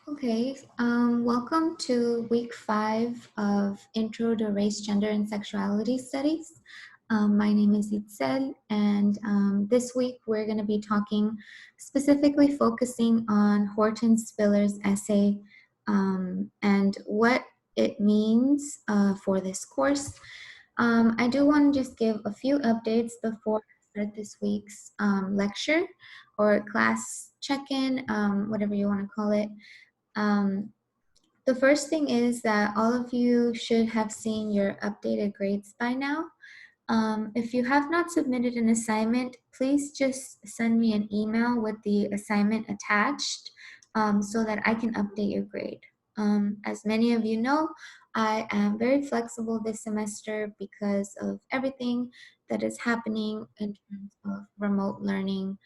Okay, welcome to week 5 of Intro to Race, Gender, and Sexuality Studies. My name is Itzel, and this week we're going to be talking specifically focusing on Horton Spiller's essay and what it means for this course. I do want to just give a few updates before I start this week's lecture or class check-in, whatever you want to call it. The first thing is that all of you should have seen your updated grades by now. If you have not submitted an assignment, please just send me an email with the assignment attached so that I can update your grade. As many of you know, I am very flexible this semester because of everything that is happening in terms of remote learning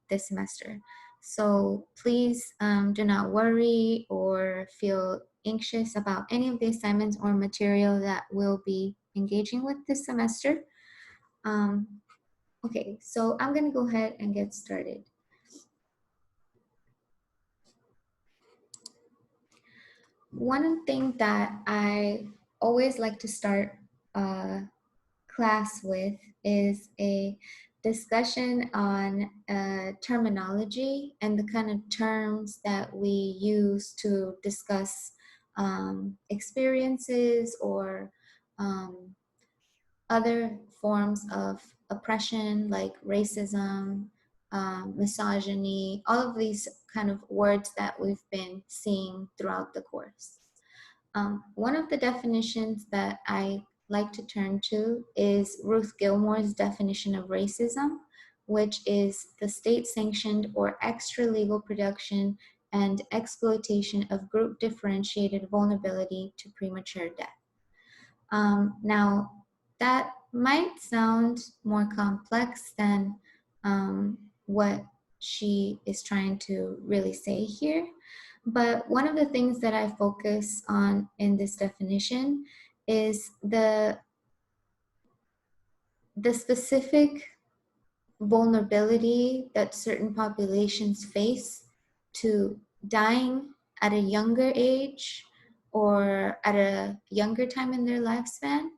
this semester. So please do not worry or feel anxious about any of the assignments or material that we'll be engaging with this semester. Okay, so I'm gonna go ahead and get started. One thing that I always like to start class with is a discussion on terminology and the kind of terms that we use to discuss experiences or other forms of oppression like racism, misogyny, all of these kind of words that we've been seeing throughout the course. One of the definitions that I like to turn to is Ruth Gilmore's definition of racism, which is the state-sanctioned or extra-legal production and exploitation of group-differentiated vulnerability to premature death. Now, that might sound more complex than what she is trying to really say here. But one of the things that I focus on in this definition is the specific vulnerability that certain populations face to dying at a younger age or at a younger time in their lifespan.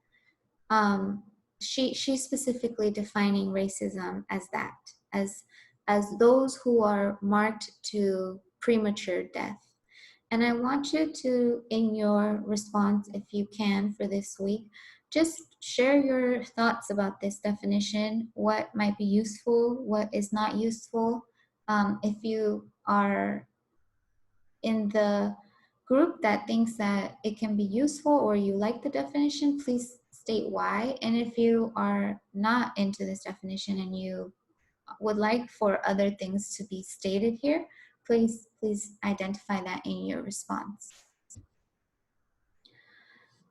She's specifically defining racism as that, as those who are marked to premature death. And I want you to, in your response, if you can, for this week, just share your thoughts about this definition, what might be useful, what is not useful. If you are in the group that thinks that it can be useful or you like the definition, please state why. And if you are not into this definition and you would like for other things to be stated here, please identify that in your response.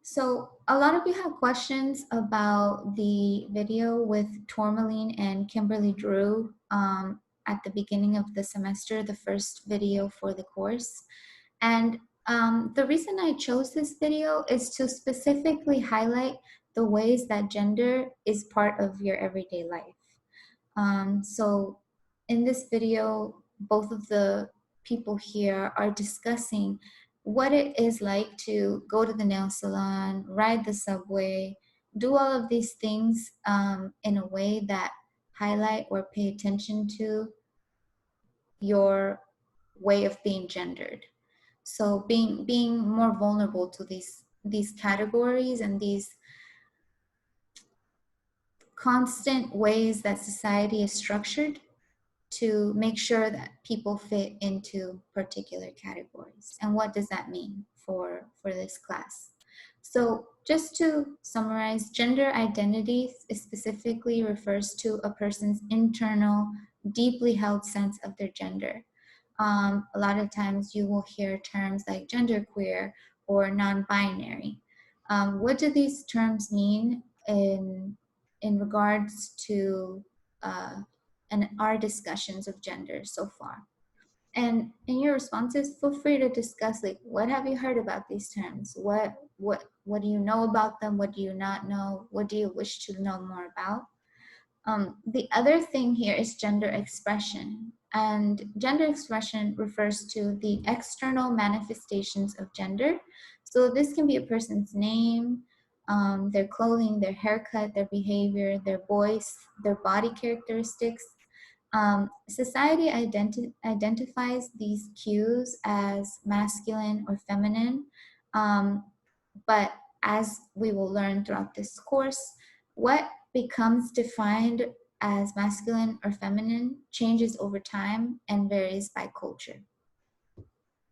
So a lot of you have questions about the video with Tourmaline and Kimberly Drew at the beginning of the semester, the first video for the course. And the reason I chose this video is to specifically highlight the ways that gender is part of your everyday life. So in this video, both of the people here are discussing what it is like to go to the nail salon, ride the subway, do all of these things in a way that highlight or pay attention to your way of being gendered. So being more vulnerable to these categories and these constant ways that society is structured to make sure that people fit into particular categories. And what does that mean for this class? So just to summarize, gender identity specifically refers to a person's internal, deeply held sense of their gender. A lot of times you will hear terms like genderqueer or non-binary. What do these terms mean in regards to and our discussions of gender so far? And in your responses, feel free to discuss, like, what have you heard about these terms? What do you know about them? What do you not know? What do you wish to know more about? The other thing here is gender expression. And gender expression refers to the external manifestations of gender. So this can be a person's name, their clothing, their haircut, their behavior, their voice, their body characteristics. Society identifies these cues as masculine or feminine, um, but as we will learn throughout this course, what becomes defined as masculine or feminine changes over time and varies by culture.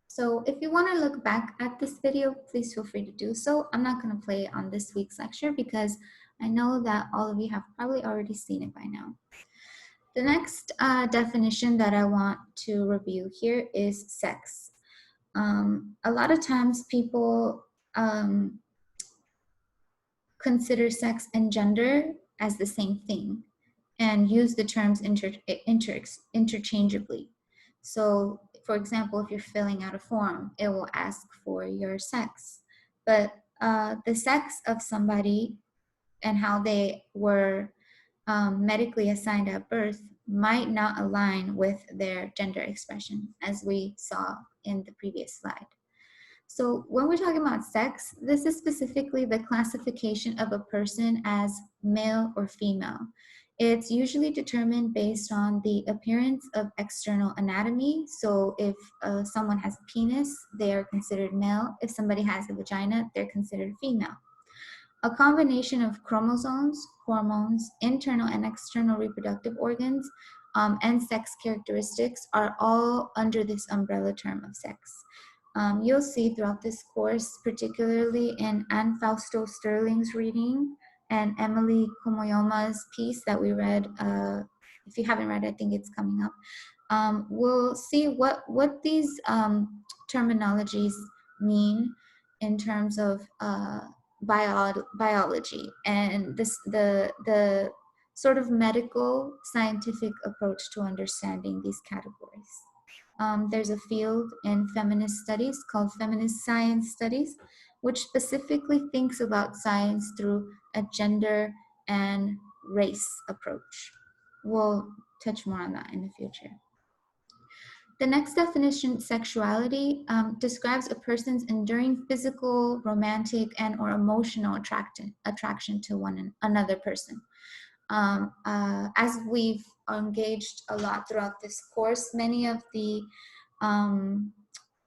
So if you want to look back at this video, please feel free to do so. I'm not going to play it on this week's lecture because I know that all of you have probably already seen it by now. The next definition that I want to review here is sex. A lot of times people consider sex and gender as the same thing and use the terms interchangeably. So, for example, if you're filling out a form, it will ask for your sex. But the sex of somebody and how they were medically assigned at birth might not align with their gender expression, as we saw in the previous slide. So when we're talking about sex, this is specifically the classification of a person as male or female. It's usually determined based on the appearance of external anatomy. So if someone has a penis, they are considered male. If somebody has a vagina, they're considered female. A combination of chromosomes, hormones, internal and external reproductive organs, and sex characteristics are all under this umbrella term of sex. You'll see throughout this course, particularly in Anne Fausto Sterling's reading and Emily Komoyoma's piece that we read. If you haven't read, I think it's coming up. We'll see what these terminologies mean in terms of biology and the sort of medical scientific approach to understanding these categories. There's a field in feminist studies called feminist science studies, which specifically thinks about science through a gender and race approach. We'll touch more on that in the future. The next definition, sexuality, describes a person's enduring physical, romantic, and or emotional attraction to another person. As we've engaged a lot throughout this course, many of the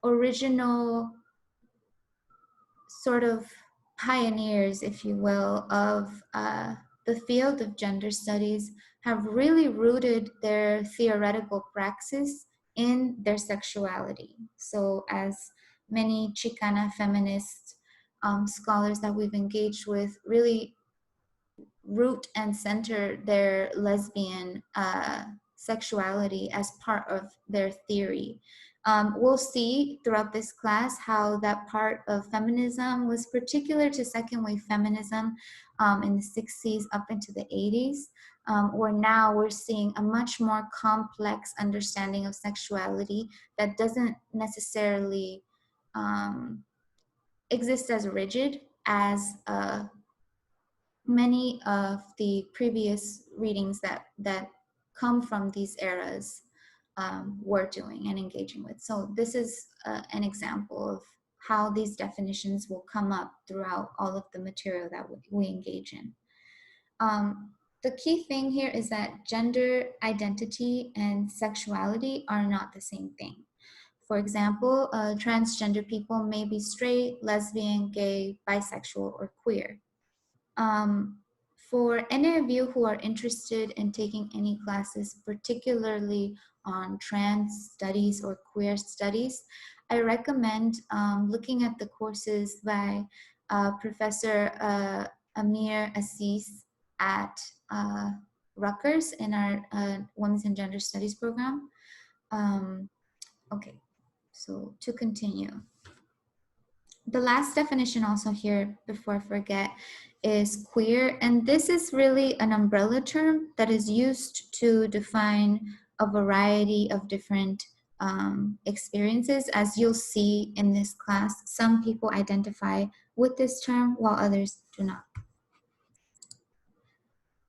original sort of pioneers, if you will, of the field of gender studies have really rooted their theoretical praxis in their sexuality. So as many Chicana feminist scholars that we've engaged with really root and center their lesbian sexuality as part of their theory. We'll see throughout this class how that part of feminism was particular to second wave feminism in the 60s up into the 80s, where now we're seeing a much more complex understanding of sexuality that doesn't necessarily exist as rigid as many of the previous readings that come from these eras were doing and engaging with. So this is an example of how these definitions will come up throughout all of the material that we engage in. The key thing here is that gender identity and sexuality are not the same thing. For example, transgender people may be straight, lesbian, gay, bisexual, or queer. For any of you who are interested in taking any classes, particularly on trans studies or queer studies, I recommend looking at the courses by Professor Amir Assis at Rutgers in our Women's and Gender Studies program. Okay, so to continue. The last definition also here, before I forget, is queer. And this is really an umbrella term that is used to define a variety of different experiences. As you'll see in this class, some people identify with this term while others do not.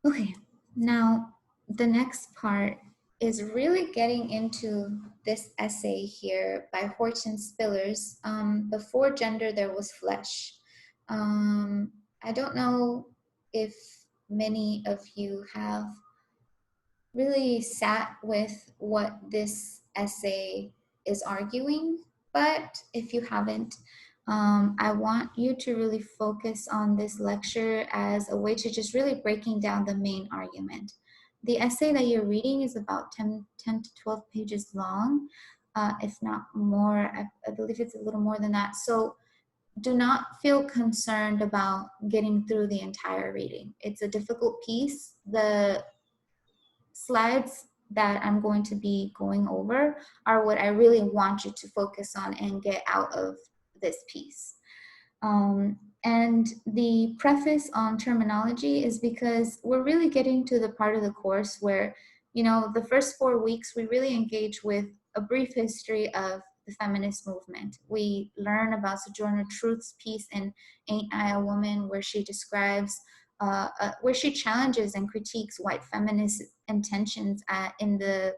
Okay, now the next part is really getting into this essay here by Horton Spillers, Before Gender There Was Flesh. I don't know if many of you have really sat with what this essay is arguing, but if you haven't, I want you to really focus on this lecture as a way to just really breaking down the main argument. The essay that you're reading is about 10 to 12 pages long, if not more. I believe it's a little more than that. So do not feel concerned about getting through the entire reading. It's a difficult piece. The slides that I'm going to be going over are what I really want you to focus on and get out of this piece. And the preface on terminology is because we're really getting to the part of the course where, you know, the first 4 weeks, we really engage with a brief history of the feminist movement. We learn about Sojourner Truth's piece in Ain't I a Woman, where she describes, where she challenges and critiques white feminist intentions in the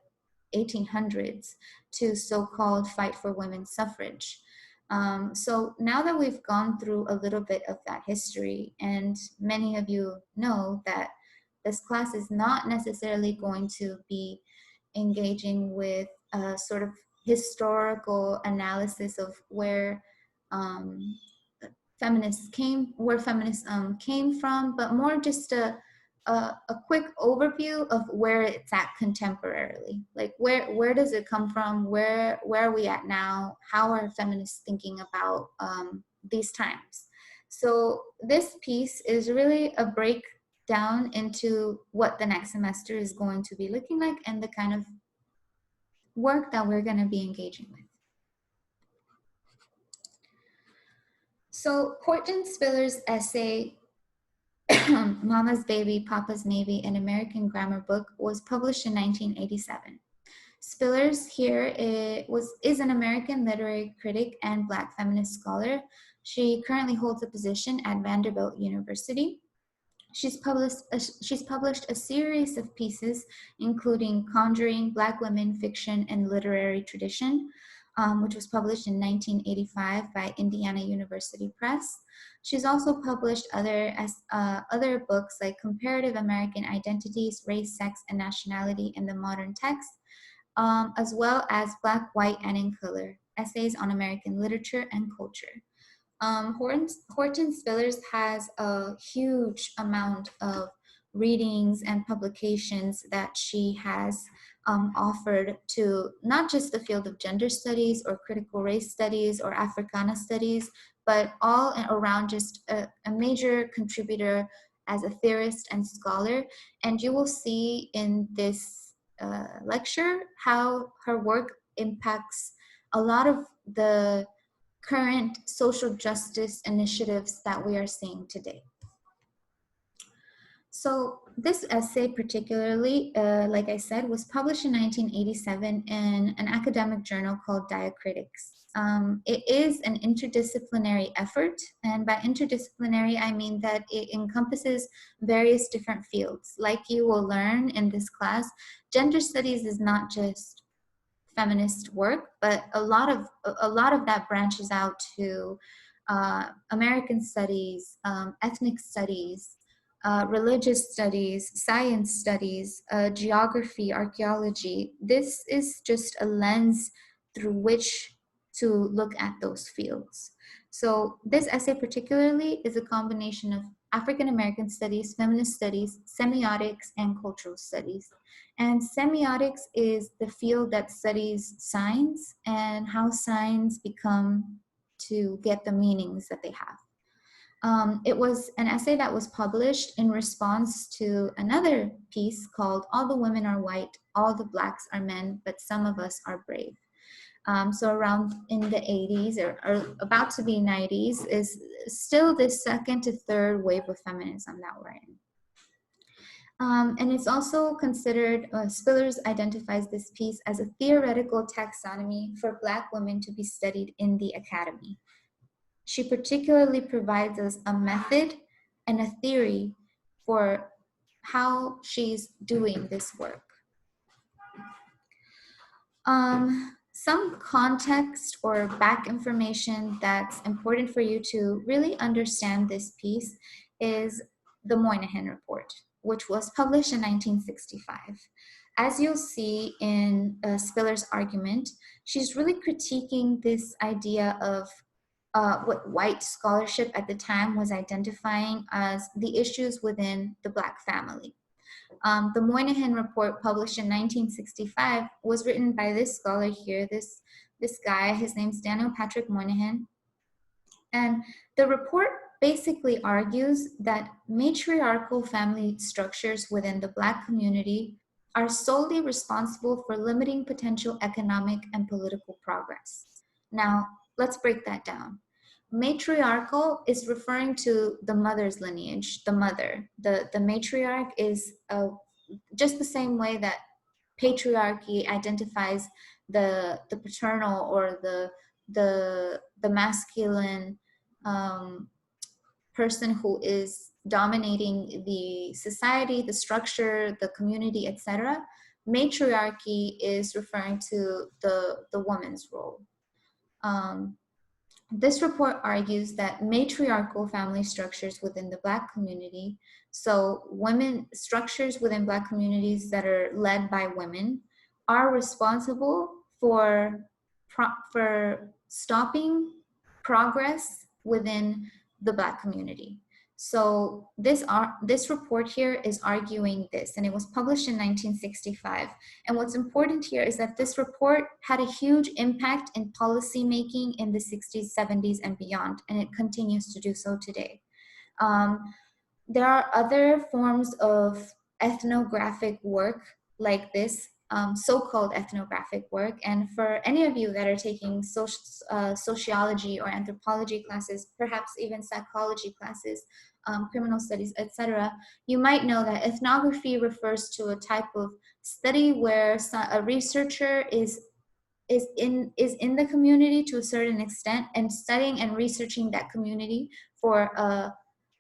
1800s to so-called fight for women's suffrage. So now that we've gone through a little bit of that history, and many of you know that this class is not necessarily going to be engaging with a sort of historical analysis of where feminism came from, but more just a quick overview of where it's at contemporarily. Like where does it come from? Where are we at now? How are feminists thinking about these times? So this piece is really a breakdown into what the next semester is going to be looking like and the kind of work that we're going to be engaging with. So Horton Spiller's essay, Mama's Baby, Papa's Navy, an American Grammar Book, was published in 1987. Spillers here is an American literary critic and Black feminist scholar. She currently holds a position at Vanderbilt University. She's published a series of pieces, including Conjuring Black Women, Fiction, and Literary Tradition, which was published in 1985 by Indiana University Press. She's also published other books like Comparative American Identities, Race, Sex, and Nationality in the Modern Text, as well as Black, White, and in Color, Essays on American Literature and Culture. Horton Spillers has a huge amount of readings and publications that she has offered to not just the field of gender studies or critical race studies or Africana studies, but all around just a major contributor as a theorist and scholar. And you will see in this lecture how her work impacts a lot of the current social justice initiatives that we are seeing today. So this essay particularly, like I said, was published in 1987 in an academic journal called Diacritics. It is an interdisciplinary effort, and by interdisciplinary, I mean that it encompasses various different fields. Like you will learn in this class, gender studies is not just feminist work, but a lot of that branches out to American studies, ethnic studies, religious studies, science studies, geography, archaeology. This is just a lens through which to look at those fields. So this essay particularly is a combination of African American studies, feminist studies, semiotics, and cultural studies. And semiotics is the field that studies signs and how signs become to get the meanings that they have. It was an essay that was published in response to another piece called All the Women Are White, All the Blacks Are Men, But Some of Us Are Brave. So around in the 80s or about to be 90s is still this second to third wave of feminism that we're in. And it's also considered, Spillers identifies this piece as a theoretical taxonomy for Black women to be studied in the academy. She particularly provides us a method and a theory for how she's doing this work. Some context or back information that's important for you to really understand this piece is the Moynihan Report, which was published in 1965. As you'll see in Spiller's argument, she's really critiquing this idea of what white scholarship at the time was identifying as the issues within the Black family. The Moynihan Report, published in 1965, was written by this scholar here, this guy. His name's Daniel Patrick Moynihan. And the report basically argues that matriarchal family structures within the Black community are solely responsible for limiting potential economic and political progress. Now, let's break that down. Matriarchal is referring to the mother's lineage, the mother. The matriarch is just the same way that patriarchy identifies the paternal or the masculine person who is dominating the society, the structure, the community, etc. Matriarchy is referring to the woman's role. This report argues that matriarchal family structures within the Black community, so women structures within Black communities that are led by women, are responsible for stopping progress within the Black community. So this report here is arguing this, and it was published in 1965. And what's important here is that this report had a huge impact in policy making in the 60s, 70s, and beyond, and it continues to do so today. There are other forms of ethnographic work like this, so-called ethnographic work. And for any of you that are taking sociology or anthropology classes, perhaps even psychology classes, criminal studies, etc., you might know that ethnography refers to a type of study where a researcher is in the community to a certain extent and studying and researching that community for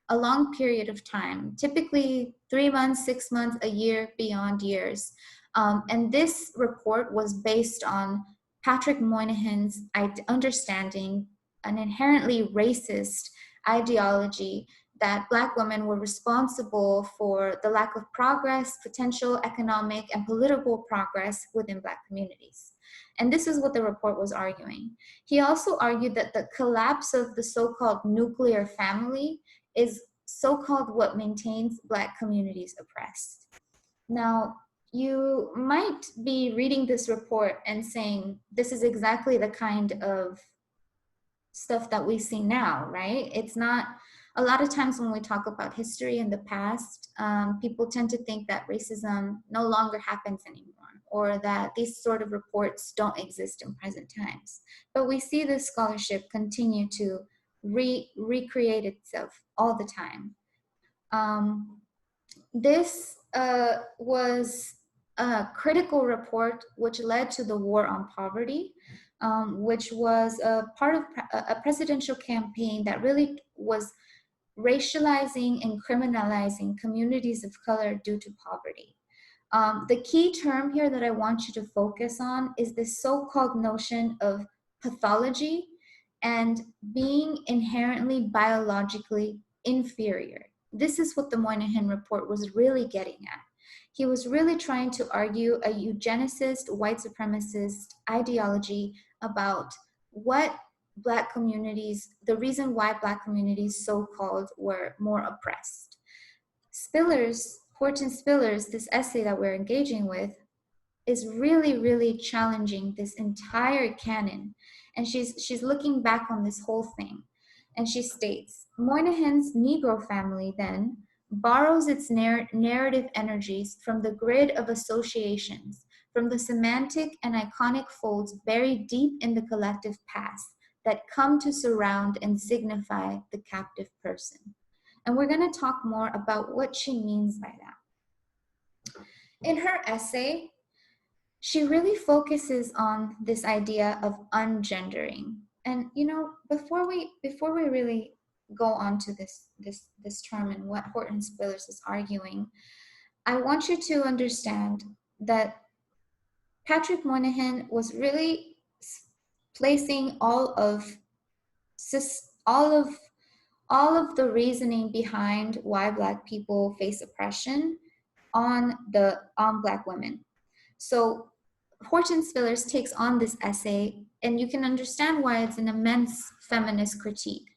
a long period of time, typically 3 months, 6 months, a year, beyond years. And this report was based on Patrick Moynihan's understanding an inherently racist ideology that Black women were responsible for the lack of progress, potential economic and political progress within Black communities. And this is what the report was arguing. He also argued that the collapse of the so-called nuclear family is so-called what maintains Black communities oppressed. Now, you might be reading this report and saying, this is exactly the kind of stuff that we see now, right? It's not, a lot of times when we talk about history in the past, people tend to think that racism no longer happens anymore, or that these sort of reports don't exist in present times. But we see this scholarship continue to recreate itself all the time. This was a critical report which led to the War on Poverty, which was a part of a presidential campaign that really was racializing and criminalizing communities of color due to poverty. The key term here that I want you to focus on is this so-called notion of pathology and being inherently biologically inferior. This is what the Moynihan Report was really getting at. He was really trying to argue a eugenicist, white supremacist ideology about what Black communities, the reason why Black communities so-called were more oppressed. Horton Spiller's, this essay that we're engaging with, is really, really challenging this entire canon. And she's looking back on this whole thing. And she states, Moynihan's Negro family then borrows its narrative energies from the grid of associations, from the semantic and iconic folds buried deep in the collective past that come to surround and signify the captive person. And we're going to talk more about what she means by that. In her essay, she really focuses on this idea of ungendering. And you know, before we really go on to this term and what Horton Spillers is arguing, I want you to understand that Patrick Moynihan was really placing all of the reasoning behind why Black people face oppression on Black women. So Horton Spillers takes on this essay, and you can understand why it's an immense feminist critique.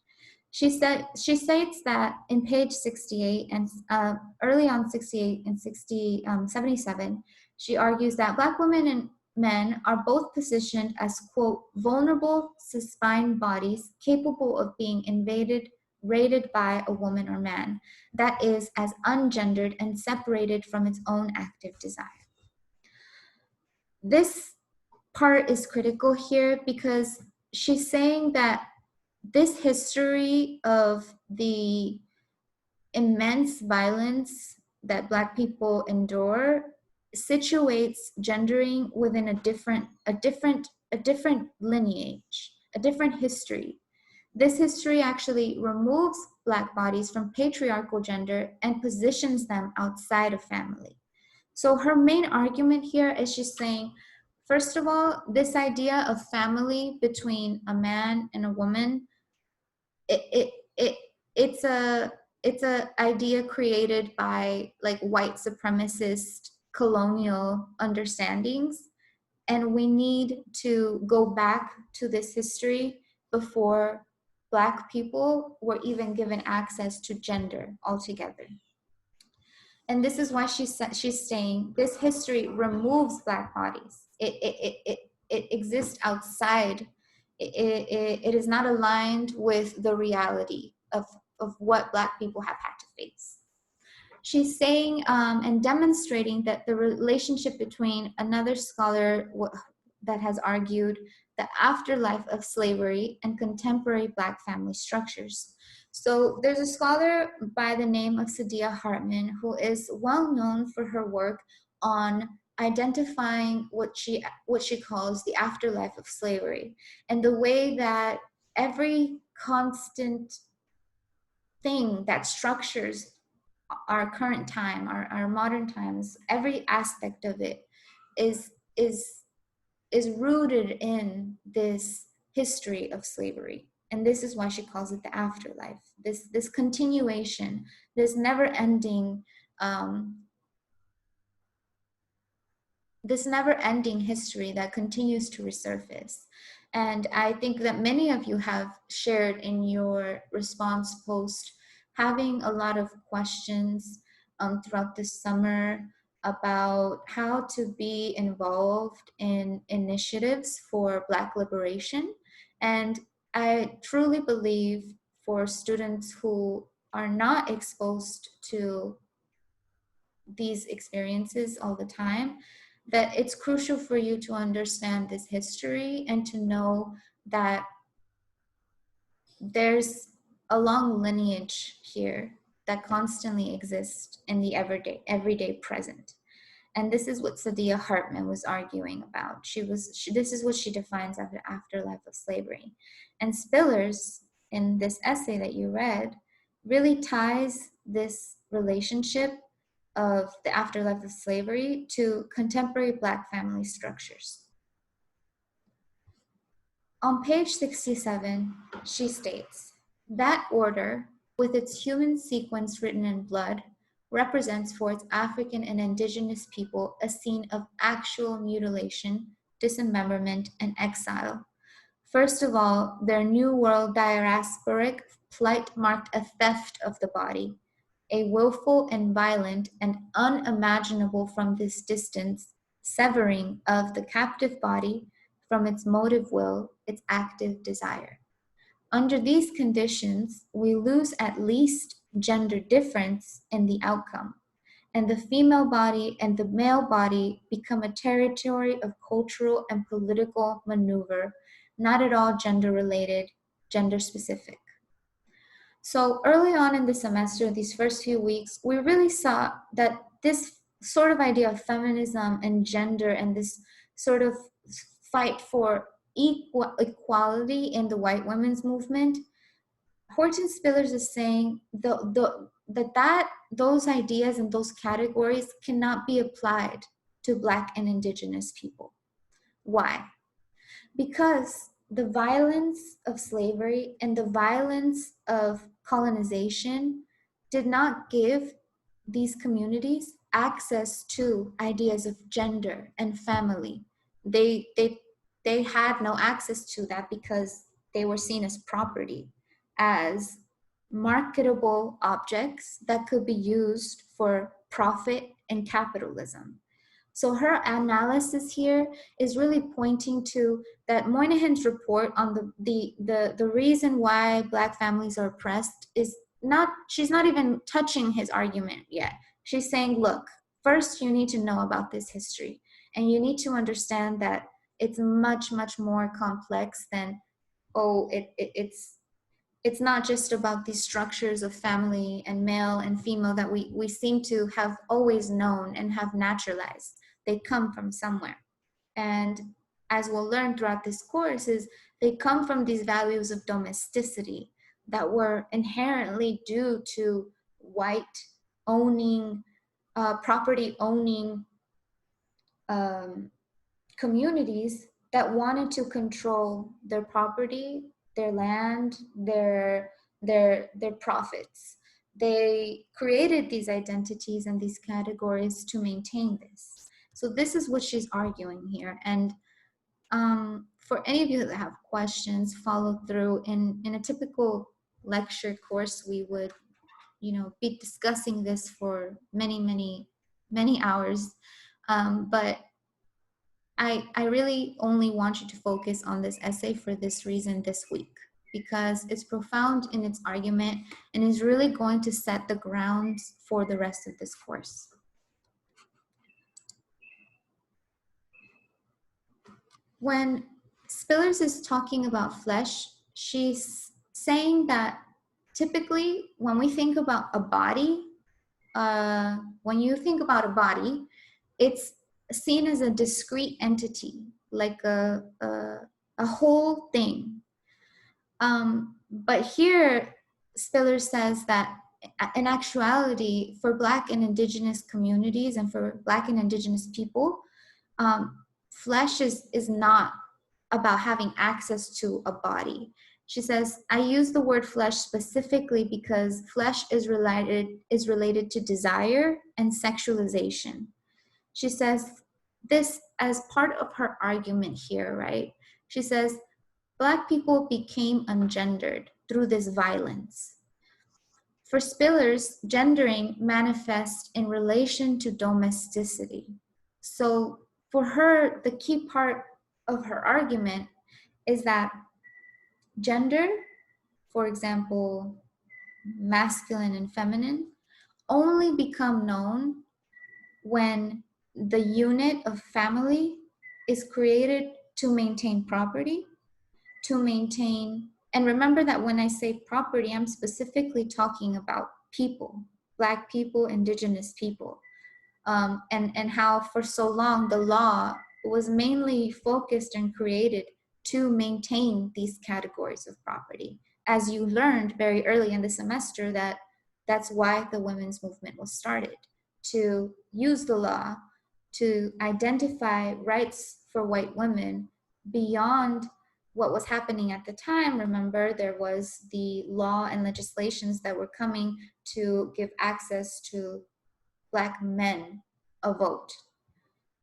She states that in page 68 and early on 68 and 77, she argues that Black women and men are both positioned as, quote, vulnerable, supine bodies capable of being raided by a woman or man, that is, as ungendered and separated from its own active desire. This part is critical here because she's saying that this history of the immense violence that Black people endure situates gendering within a different lineage, a different history. This history actually removes Black bodies from patriarchal gender and positions them outside of family. So her main argument here is she's saying, first of all, this idea of family between a man and a woman, it's a idea created by like white supremacist colonial understandings, and we need to go back to this history before Black people were even given access to gender altogether. And this is why she's saying this history removes Black bodies. It exists outside. It is not aligned with the reality of what Black people have had to face. She's saying and demonstrating that the relationship between another scholar that has argued the afterlife of slavery and contemporary Black family structures. So there's a scholar by the name of Saidiya Hartman who is well known for her work on identifying what she calls the afterlife of slavery, and the way that every constant thing that structures our current time, our modern times, every aspect of it is rooted in this history of slavery. And this is why she calls it the afterlife. This continuation, this never-ending history that continues to resurface. And I think that many of you have shared in your response post having a lot of questions throughout the summer about how to be involved in initiatives for Black liberation. And I truly believe for students who are not exposed to these experiences all the time, that it's crucial for you to understand this history and to know that there's a long lineage here that constantly exists in the everyday present. And this is what Saidiya Hartman was arguing about. This is what she defines as the afterlife of slavery. And Spillers, in this essay that you read, really ties this relationship of the afterlife of slavery to contemporary Black family structures. On page 67, she states, that order, with its human sequence written in blood, represents for its African and indigenous people a scene of actual mutilation, dismemberment, and exile. First of all, their New World diasporic plight marked a theft of the body, a willful and violent and unimaginable from this distance severing of the captive body from its motive will, its active desire. Under these conditions, we lose at least gender difference in the outcome, and the female body and the male body become a territory of cultural and political maneuver, not at all gender related, gender specific. So early on in the semester, these first few weeks, we really saw that this sort of idea of feminism and gender and this sort of fight for equality in the white women's movement, Horton Spillers is saying that those ideas and those categories cannot be applied to Black and indigenous people. Why? Because the violence of slavery and the violence of colonization did not give these communities access to ideas of gender and family. They, they, they had no access to that because they were seen as property, as marketable objects that could be used for profit and capitalism. So her analysis here is really pointing to that Moynihan's report on the reason why Black families are oppressed is not, she's not even touching his argument yet. She's saying, look, first you need to know about this history, and you need to understand that it's much, much more complex than, oh, it's not just about these structures of family and male and female that we seem to have always known and have naturalized. They come from somewhere. And as we'll learn throughout this course, is they come from these values of domesticity that were inherently due to white owning, property owning communities that wanted to control their property, their land, their profits. They created these identities and these categories to maintain this. So this is what she's arguing here. And for any of you that have questions, follow through. In a typical lecture course, we would, be discussing this for many, many, many hours. But I really only want you to focus on this essay for this reason this week, because it's profound in its argument and is really going to set the grounds for the rest of this course. When Spillers is talking about flesh, she's saying that typically when we think about a body, when you think about a body, it's seen as a discrete entity, like a whole thing. But here, Spiller says that in actuality, for Black and Indigenous communities and for Black and Indigenous people, flesh is not about having access to a body. She says, I use the word flesh specifically because flesh is related to desire and sexualization. She says this as part of her argument here, right? She says, Black people became ungendered through this violence. For Spillers, gendering manifests in relation to domesticity. So for her, the key part of her argument is that gender, for example, masculine and feminine, only become known when the unit of family is created to maintain property, to maintain, and remember that when I say property, I'm specifically talking about people, Black people, Indigenous people, and how for so long the law was mainly focused and created to maintain these categories of property. As you learned very early in the semester, that's why the women's movement was started, to use the law to identify rights for white women beyond what was happening at the time. Remember, there was the law and legislations that were coming to give access to Black men a vote.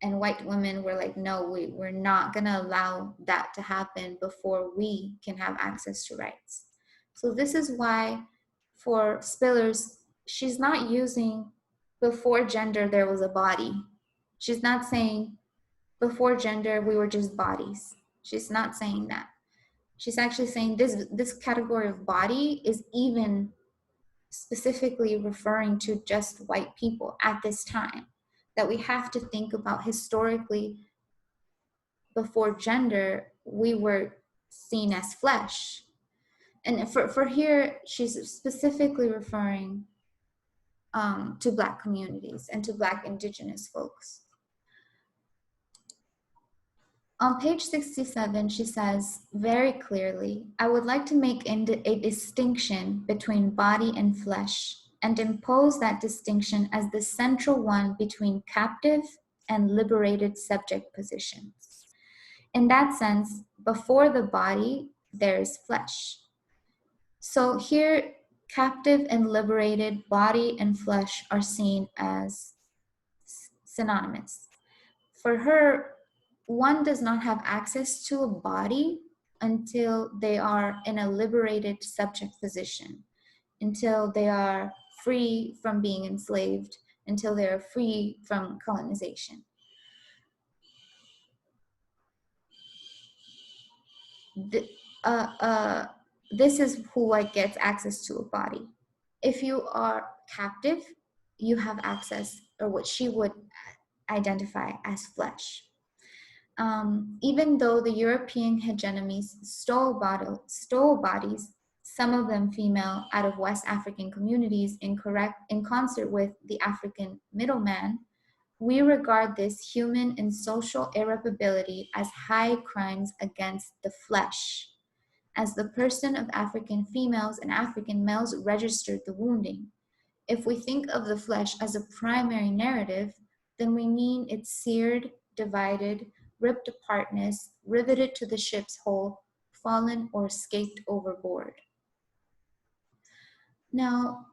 And white women were like, no, we're not gonna allow that to happen before we can have access to rights. So this is why for Spillers, she's not using before gender there was a body. She's not saying before gender we were just bodies. She's not saying that. She's actually saying this category of body is even specifically referring to just white people at this time, that we have to think about historically before gender, we were seen as flesh. And for here, she's specifically referring to Black communities and to Black Indigenous folks. On page 67, she says very clearly, I would like to make a distinction between body and flesh and impose that distinction as the central one between captive and liberated subject positions. In that sense, before the body, there is flesh. So here, captive and liberated body and flesh are seen as synonymous. For her, one does not have access to a body until they are in a liberated subject position, until they are free from being enslaved, until they are free from colonization. The, uh, uh, this is who like gets access to a body. If you are captive, you have access, or what she would identify as flesh. Even though the European hegemonies stole bodies, some of them female, out of West African communities in concert with the African middleman, we regard this human and social irreparability as high crimes against the flesh, as the person of African females and African males registered the wounding. If we think of the flesh as a primary narrative, then we mean its seared, divided, ripped apartness, riveted to the ship's hull, fallen or escaped overboard. Now,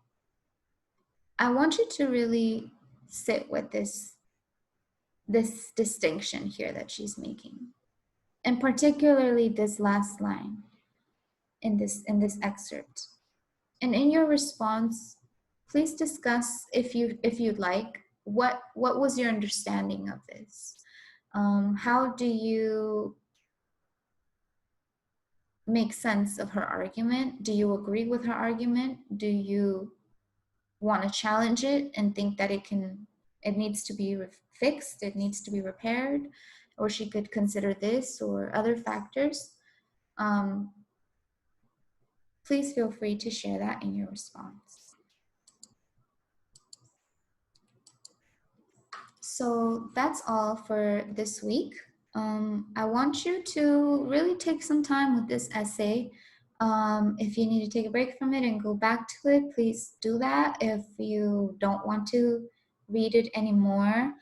I want you to really sit with this distinction here that she's making, and particularly this last line in this excerpt. And in your response, please discuss, if you'd like, what was your understanding of this? How do you make sense of her argument? Do you agree with her argument? Do you want to challenge it and think that it needs to be fixed, it needs to be repaired, or she could consider this or other factors? Please feel free to share that in your response. So that's all for this week. I want you to really take some time with this essay. If you need to take a break from it and go back to it, please do that. If you don't want to read it anymore,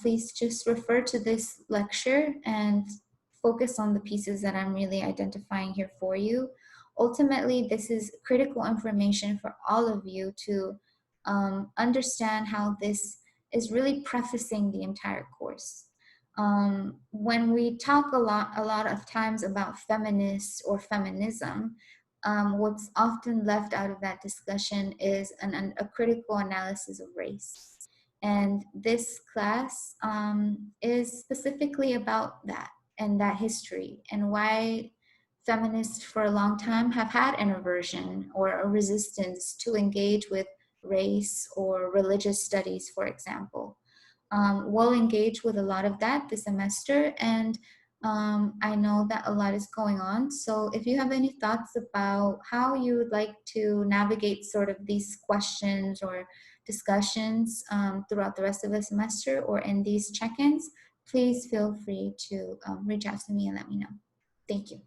please just refer to this lecture and focus on the pieces that I'm really identifying here for you. Ultimately, this is critical information for all of you to understand how this is really prefacing the entire course. When we talk a lot of times about feminists or feminism, what's often left out of that discussion is a critical analysis of race. And this class is specifically about that and that history, and why feminists for a long time have had an aversion or a resistance to engage with race or religious studies, for example. We'll engage with a lot of that this semester, and I know that a lot is going on. So if you have any thoughts about how you would like to navigate sort of these questions or discussions throughout the rest of the semester or in these check-ins, please feel free to reach out to me and let me know. Thank you.